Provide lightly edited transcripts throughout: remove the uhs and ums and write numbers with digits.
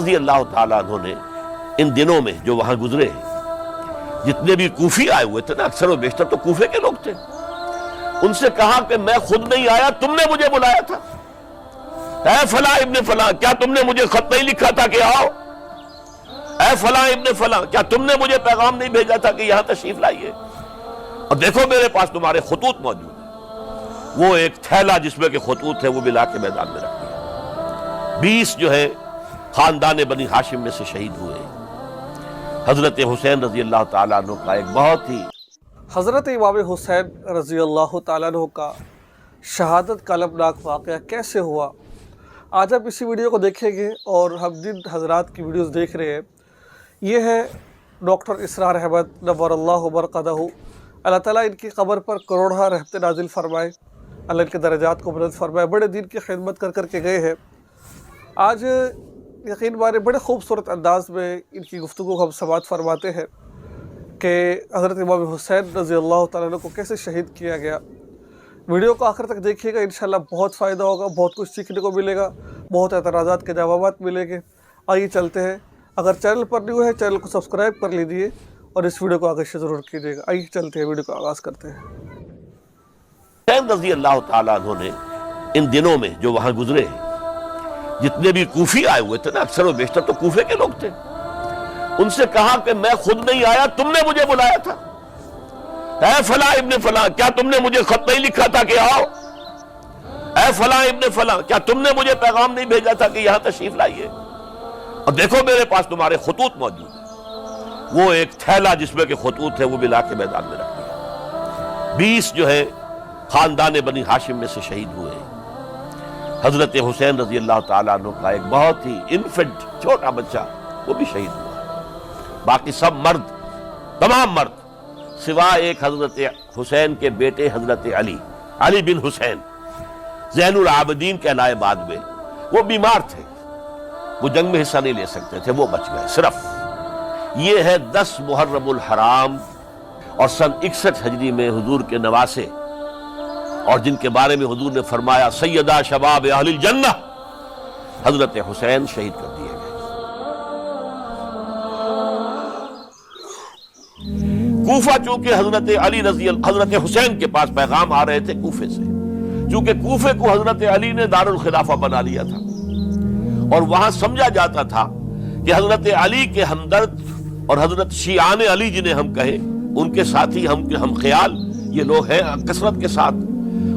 رضی اللہ تعالیٰ عنہ نے ان دنوں میں جو وہاں گزرے ہیں، جتنے بھی کوفی آئے ہوئے تھے نا، اکثر و بیشتر تو کوفے کے لوگ تھے، ان سے کہا کہ میں خود نہیں آیا، تم نے مجھے بلایا تھا، اے فلاں ابن فلاں، کیا تم نے مجھے خط نہیں لکھا تھا کہ آؤ؟ اے فلاں ابن فلاں، کیا تم نے مجھے پیغام نہیں بھیجا تھا کہ یہاں تشریف لائیے؟ اور دیکھو میرے پاس تمہارے خطوط موجود ہیں۔ وہ ایک تھیلا جس میں کہ خطوط ہے وہ بھی لا کے میدان میں رکھ دیا۔ 20 جو ہے خاندان بنی ہاشم میں سے شہید ہوئے۔ حضرت حسین رضی اللہ تعالیٰ عنہ کا ایک بہت ہی حضرت امام حسین رضی اللہ تعالیٰ عنہ کا شہادت کا المناک واقعہ کیسے ہوا، آج آپ اسی ویڈیو کو دیکھیں گے۔ اور ہم جن حضرات کی ویڈیوز دیکھ رہے ہیں، یہ ہے ڈاکٹر اسرار احمد نور اللہ برکاتہ۔ اللہ تعالیٰ ان کی قبر پر کروڑہ رحمت نازل فرمائے، اللہ ان کے درجات کو بلند فرمائے۔ بڑے دین کی خدمت کر کے گئے ہیں۔ آج یقین مانے بڑے خوبصورت انداز میں ان کی گفتگو کو ہم سماعت فرماتے ہیں کہ حضرت امام حسین رضی اللہ تعالیٰ عنہ کو کیسے شہید کیا گیا۔ ویڈیو کو آخر تک دیکھیے گا، انشاءاللہ بہت فائدہ ہوگا، بہت کچھ سیکھنے کو ملے گا، بہت اعتراضات کے جوابات ملیں گے۔ آئیے چلتے ہیں۔ اگر چینل پر نیو ہے چینل کو سبسکرائب کر لیجیے اور اس ویڈیو کو آگے سے ضرور کیجیے گا۔ آئیے چلتے ہیں، ویڈیو کو آغاز کرتے ہیں۔ حسین رضی اللہ تعالیٰ عنہ نے ان دنوں میں جو وہاں گزرے ہیں، جتنے بھی کوفی آئے ہوئے تھے نا، اکثر و بیشتر تو کوفے کے لوگ تھے، ان سے کہا کہ میں خود نہیں آیا، تم نے مجھے بلایا تھا، اے فلاں ابن فلاں، کیا تم نے مجھے خط نہیں لکھا تھا کہ آؤ؟ اے فلاں ابن فلاں، کیا تم نے مجھے پیغام نہیں بھیجا تھا کہ یہاں تشریف لائیے؟ اور دیکھو میرے پاس تمہارے خطوط موجود ہیں۔ وہ ایک تھیلا جس میں کہ خطوط ہے وہ بھی لا کے میدان میں رکھ دیا۔ 20 جو ہے خاندان بنی ہاشم میں سے شہید ہوئے۔ حضرت حسین رضی اللہ تعالیٰ عنہ کا ایک بہت ہی انفنٹ چھوٹا بچہ وہ بھی شہید ہوا۔ باقی سب مرد، تمام مرد، سوائے ایک حضرت حسین کے بیٹے حضرت علی بن حسین زین العابدین کہلائے بعد میں، وہ بیمار تھے، وہ جنگ میں حصہ نہیں لے سکتے تھے، وہ بچ گئے۔ صرف یہ ہے 10 محرم الحرام اور سن 61 ہجری میں حضور کے نواسے، اور جن کے بارے میں حضور نے فرمایا سیدہ شباب اہل الجنہ، حضرت حسین شہید کر دیے گئے۔ کوفہ چونکہ حضرت حسین کے پاس پیغام آ رہے تھے کوفے سے، چونکہ کوفے کو حضرت علی نے دار الخلافہ بنا لیا تھا، اور وہاں سمجھا جاتا تھا کہ حضرت علی کے ہمدرد اور حضرت شیعان علی جنہیں ہم کہیں، ان کے ساتھی ہم خیال یہ لوگ ہیں کثرت کے ساتھ،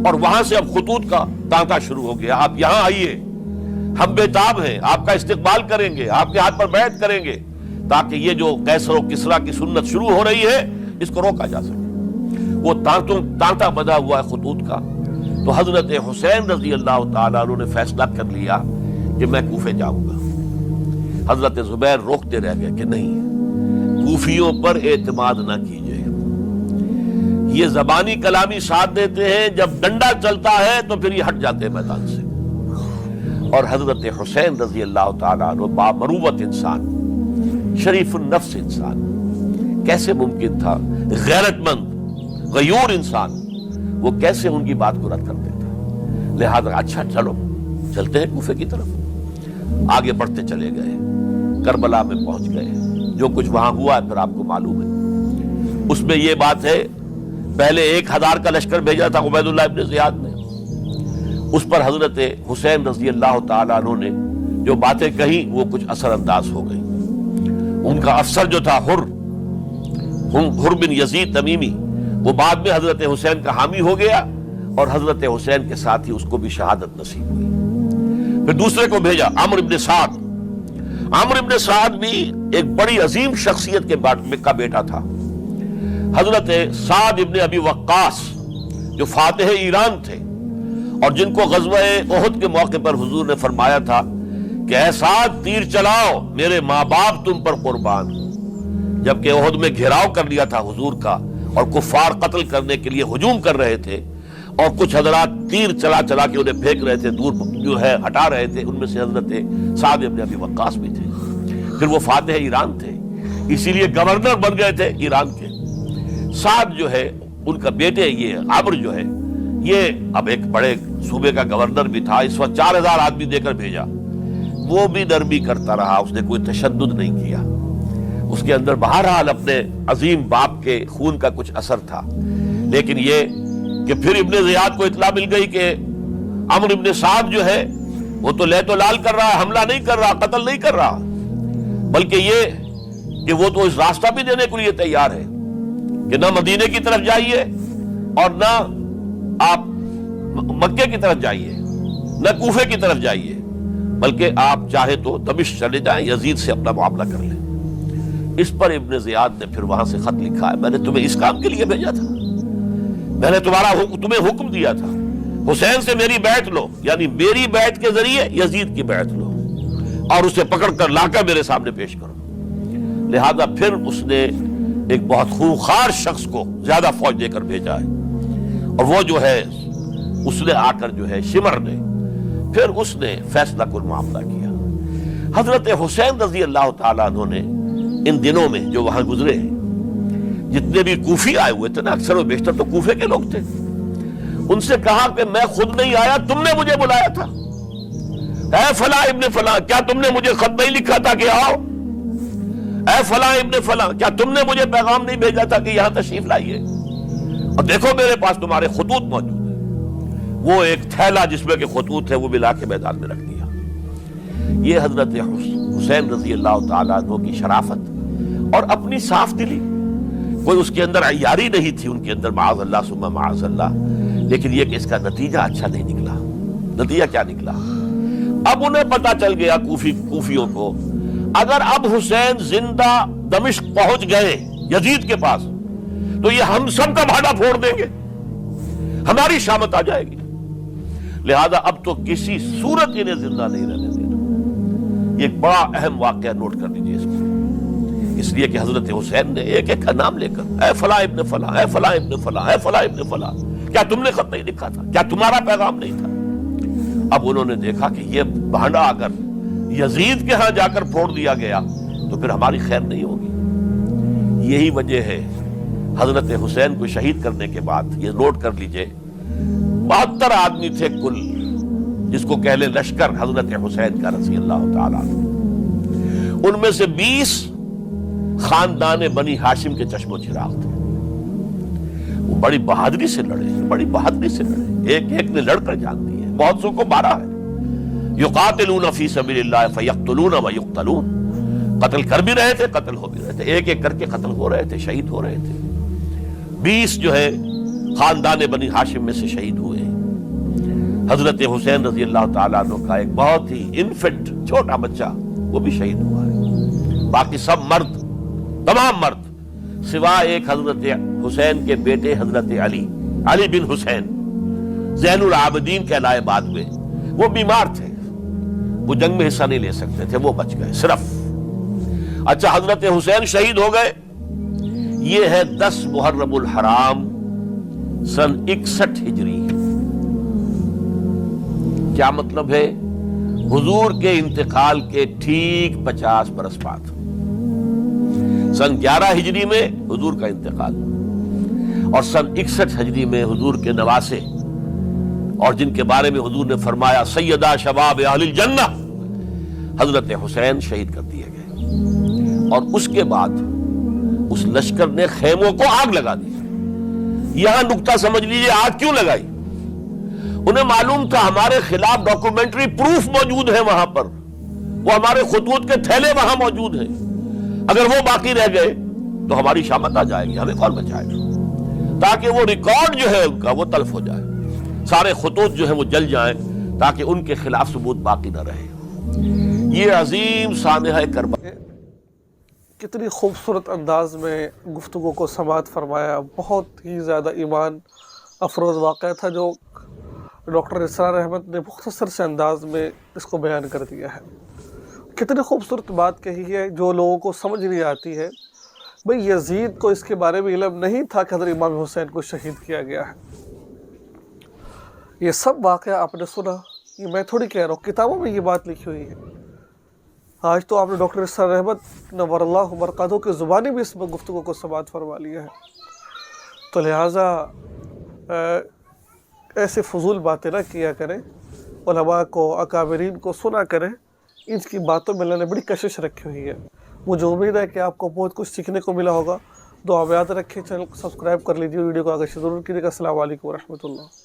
اور وہاں سے اب خطوط کا تانتا شروع ہو گیا، آپ یہاں آئیے، ہم بےتاب ہیں، آپ کا استقبال کریں گے، آپ کے ہاتھ پر بیعت کریں گے، تاکہ یہ جو قیصر و کسریٰ کی سنت شروع ہو رہی ہے اس کو روکا جا سکے۔ وہ تانتا بنا ہوا ہے خطوط کا۔ تو حضرت حسین رضی اللہ تعالیٰ عنہ نے فیصلہ کر لیا کہ میں کوفے جاؤں گا۔ حضرت زبیر روکتے رہ گئے کہ نہیں، کوفیوں پر اعتماد نہ کیجیے، یہ زبانی کلامی ساتھ دیتے ہیں، جب ڈنڈا چلتا ہے تو پھر یہ ہٹ جاتے ہیں میدان سے۔ اور حضرت حسین رضی اللہ تعالیٰ عنہ بامروت انسان، شریف النفس انسان، کیسے ممکن تھا غیرت مند غیور انسان وہ کیسے ان کی بات کو رد کر دیتا؟ لہذا اچھا چلو چلتے ہیں کوفے کی طرف۔ آگے بڑھتے چلے گئے، کربلا میں پہنچ گئے۔ جو کچھ وہاں ہوا ہے پھر آپ کو معلوم ہے۔ اس میں یہ بات ہے، پہلے 1000 کا لشکر بھیجا تھا عبید اللہ ابن زیاد نے، اس پر حضرت حسین رضی اللہ تعالیٰ عنہ نے جو باتیں کہیں وہ کچھ اثر انداز ہو گئی۔ ان کا افسر جو تھا حر بن یزید تمیمی، وہ بعد میں حضرت حسین کا حامی ہو گیا، اور حضرت حسین کے ساتھ ہی اس کو بھی شہادت نصیب ہوئی۔ پھر دوسرے کو بھیجا عمرو بن سعد۔ عمرو بن سعد بھی ایک بڑی عظیم شخصیت کا بیٹا تھا، حضرت سعد ابن ابی وقاص جو فاتح ایران تھے، اور جن کو غزوہ احد کے موقع پر حضور نے فرمایا تھا کہ اے سعد تیر چلاؤ، میرے ماں باپ تم پر قربان۔ جبکہ احد میں گھیراؤ کر لیا تھا حضور کا، اور کفار قتل کرنے کے لیے ہجوم کر رہے تھے، اور کچھ حضرات تیر چلا کے انہیں پھینک رہے تھے، دور جو ہے ہٹا رہے تھے، ان میں سے حضرت سعد ابن ابی وقاص بھی تھے۔ پھر وہ فاتح ایران تھے، اسی لیے گورنر بن گئے تھے ایران کے۔ سعد جو ہے ان کا بیٹے، یہ عمرو جو ہے، یہ اب ایک بڑے صوبے کا گورنر بھی تھا، اس وقت 4000 آدمی دے کر بھیجا۔ وہ بھی نرمی کرتا رہا، اس نے کوئی تشدد نہیں کیا، اس کے اندر بہرحال اپنے عظیم باپ کے خون کا کچھ اثر تھا، لیکن یہ کہ پھر ابن زیاد کو اطلاع مل گئی کہ عمرو ابن سعد جو ہے وہ تو لے تو لال کر رہا ہے، حملہ نہیں کر رہا، قتل نہیں کر رہا، بلکہ یہ کہ وہ تو اس راستہ بھی دینے کے لیے تیار ہے کہ نہ مدینے کی طرف جائیے اور نہ آپ مکے کی طرف جائیے، نہ کوفے کی طرف جائیے، بلکہ آپ چاہے تو دمشق چلے جائیں، یزید سے اپنا معاملہ کر لیں۔ اس پر ابن زیاد نے پھر وہاں سے خط لکھا ہے، میں نے تمہیں اس کام کے لیے بھیجا تھا، میں نے تمہیں حکم دیا تھا حسین سے میری بیعت لو، یعنی میری بیعت کے ذریعے یزید کی بیعت لو اور اسے پکڑ کر لا کر میرے سامنے پیش کرو۔ لہذا پھر اس نے ایک بہت خونخوار شخص کو زیادہ فوج دے کر بھیجا ہے، اور وہ جو ہے اس نے آ کر جو ہے شمر نے پھر اس نے فیصلہ کن معاملہ کیا۔ حضرت حسین رضی اللہ تعالیٰ عنہ نے ان دنوں میں جو وہاں گزرے ہیں، جتنے بھی کوفی آئے ہوئے تھے نا، اکثر و بیشتر تو کوفے کے لوگ تھے، ان سے کہا کہ میں خود نہیں آیا، تم نے مجھے بلایا تھا، اے فلاں ابن فلاں، کیا تم نے مجھے خط نہیں لکھا تھا کہ آؤ؟ اے فلاں ابن فلاں، کیا تم نے مجھے پیغام نہیں بھیجا تھا کہ یہاں تشریف لائیے؟ اور دیکھو میرے پاس تمہارے خطوط موجود ہیں۔ وہ ایک تھیلا جس میں کہ خطوط ہے وہ بھی لا کے میدان میں رکھ دیا۔ یہ حضرت حسین رضی اللہ تعالیٰ عنہ کی شرافت اور اپنی صاف دلی، کوئی اس کے اندر عیاری نہیں تھی ان کے اندر، معاذ اللہ ثم معاذ اللہ، لیکن یہ کہ اس کا نتیجہ اچھا نہیں نکلا۔ نتیجہ کیا نکلا؟ اب انہیں پتا چل گیا کوفیوں کو، اگر اب حسین زندہ دمشق پہنچ گئے یزید کے پاس تو یہ ہم سب کا بھاڑا پھوڑ دیں گے، ہماری شامت آ جائے گی، لہذا اب تو کسی صورت انہیں زندہ نہیں رہنے دینا۔ یہ ایک بڑا اہم واقعہ نوٹ کر لیجیے اس کو، اس لیے کہ حضرت حسین نے ایک ایک کا نام لے کر، اے فلاں ابن فلاں، اے فلاں ابن فلاں، اے فلاں ابن فلاں، کیا تم نے خط نہیں لکھا تھا؟ کیا تمہارا پیغام نہیں تھا؟ اب انہوں نے دیکھا کہ یہ بھانڈا اگر یزید کے ہاں جا کر پھوڑ دیا گیا تو پھر ہماری خیر نہیں ہوگی۔ یہی وجہ ہے حضرت حسین کو شہید کرنے کے بعد، یہ نوٹ کر لیجئے، 72 آدمی تھے کل، جس کو کہہ لیں لشکر حضرت حسین کا رضی اللہ تعالیٰ، ان میں سے 20 خاندان بنی ہاشم کے چشم و چراغ تھے۔ وہ بڑی بہادری سے لڑے، بڑی بہادری سے لڑے، ایک ایک نے لڑ کر جان دی ہے، بہت سو کو مارا ہے۔ یقاتلون فی سبیل اللہ فیقتلون ویقتلون، قتل کر بھی رہے تھے، قتل ہو بھی رہے تھے، ایک ایک کر کے قتل ہو رہے تھے، شہید ہو رہے تھے۔ 20 جو ہے خاندان بنی ہاشم میں سے شہید ہوئے۔ حضرت حسین رضی اللہ تعالیٰ عنہ کا ایک بہت ہی انفنٹ چھوٹا بچہ وہ بھی شہید ہوا ہے۔ باقی سب مرد، تمام مرد، سوائے ایک حضرت حسین کے بیٹے حضرت علی بن حسین زین العابدین کہلائے بعد میں، وہ بیمار تھے، وہ جنگ میں حصہ نہیں لے سکتے تھے، وہ بچ گئے صرف۔ اچھا، حضرت حسین شہید ہو گئے، یہ ہے 10 محرم الحرام سن 61 ہجری۔ کیا مطلب ہے؟ حضور کے انتقال کے ٹھیک 50 برس بعد، سن 11 ہجری میں حضور کا انتقال، اور سن 61 ہجری میں حضور کے نواسے، اور جن کے بارے میں حضور نے فرمایا سیدہ شباب اہل الجنہ، حضرت حسین شہید کر دیے گئے۔ اور اس کے بعد اس لشکر نے خیموں کو آگ لگا دی۔ یہاں نکتہ سمجھ لیجیے، آگ کیوں لگائی؟ انہیں معلوم تھا ہمارے خلاف ڈاکومنٹری پروف موجود ہے وہاں پر، وہ ہمارے خطوط کے تھیلے وہاں موجود ہیں، اگر وہ باقی رہ گئے تو ہماری شامت آ جائے گی، ہمیں کون بچائے گا؟ تاکہ وہ ریکارڈ جو ہے ان کا وہ تلف ہو جائے، سارے خطوط جو ہیں وہ جل جائیں، تاکہ ان کے خلاف ثبوت باقی نہ رہے۔ یہ عظیم سانحہ کربلا، کتنی خوبصورت انداز میں گفتگو کو سماعت فرمایا، بہت ہی زیادہ ایمان افروز واقعہ تھا جو ڈاکٹر اسرار احمد نے مختصر سے انداز میں اس کو بیان کر دیا ہے۔ کتنی خوبصورت بات کہی ہے جو لوگوں کو سمجھ نہیں آتی ہے۔ بھئی یزید کو اس کے بارے میں علم نہیں تھا کہ حضرت امام حسین کو شہید کیا گیا ہے۔ یہ سب واقعہ آپ نے سنا، یہ میں تھوڑی کہہ رہا ہوں، کتابوں میں یہ بات لکھی ہوئی ہے۔ آج تو آپ نے ڈاکٹر اسرار احمد نور اللہ مرقدہ کی زبانی بھی اس میں گفتگو کو سماعت فرما لیا ہے۔ تو لہٰذا ایسے فضول باتیں نہ کیا کریں، علماء کو، اکابرین کو سنا کریں، ان کی باتوں میں اللہ نے بڑی کشش رکھی ہوئی ہے. مجھے امید ہے کہ آپ کو بہت کچھ سیکھنے کو ملا ہوگا. دعا میں یاد رکھیں, چینل کو سبسکرائب کر لیجیے, ویڈیو کو آگے سے ضرور کیجیے گا. السلام علیکم ورحمۃ اللہ.